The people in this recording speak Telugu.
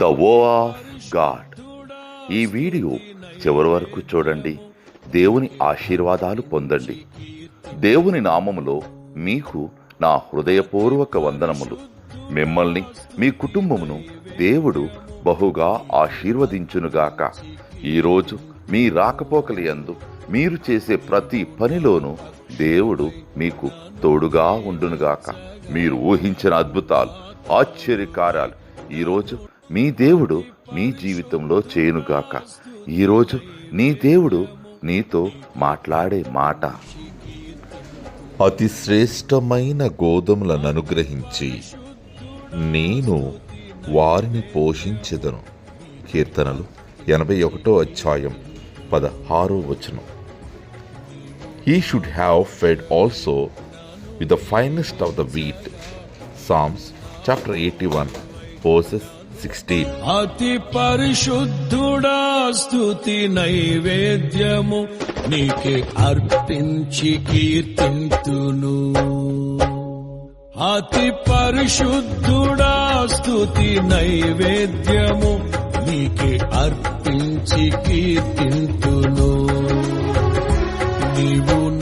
ద వో ఆఫ్ గాడ్. ఈ వీడియో చివరి వరకు చూడండి. దేవుని ఆశీర్వాదాలు పొందండి. దేవుని నామములో మీకు నా హృదయపూర్వక వందనములు. మిమ్మల్ని మీ కుటుంబమును దేవుడు బహుగా ఆశీర్వదించునుగాక. ఈరోజు మీ రాకపోకలి యందు మీరు చేసే ప్రతి పనిలోనూ దేవుడు మీకు తోడుగా ఉండునుగాక. మీరు ఊహించిన అద్భుతాలు, ఆశ్చర్యకార్యాలు ఈరోజు మీ దేవుడు మీ జీవితంలో చేయునుగాక. ఈరోజు నీ దేవుడు నీతో మాట్లాడే మాట, అతి శ్రేష్టమైన గోధుమలను అనుగ్రహించి నేను వారిని పోషించెదను. కీర్తనలు 81:16. He should have fed also with the finest of the wheat. Psalms chapter 81 verses 16. అతి పరిశుద్ధుడా స్తుతి నైవేద్యము నీకే అర్పించి కీర్తింతును. అతి పరిశుద్ధుడా స్తుతి నైవేద్యము నీకే అర్పించి కీర్తి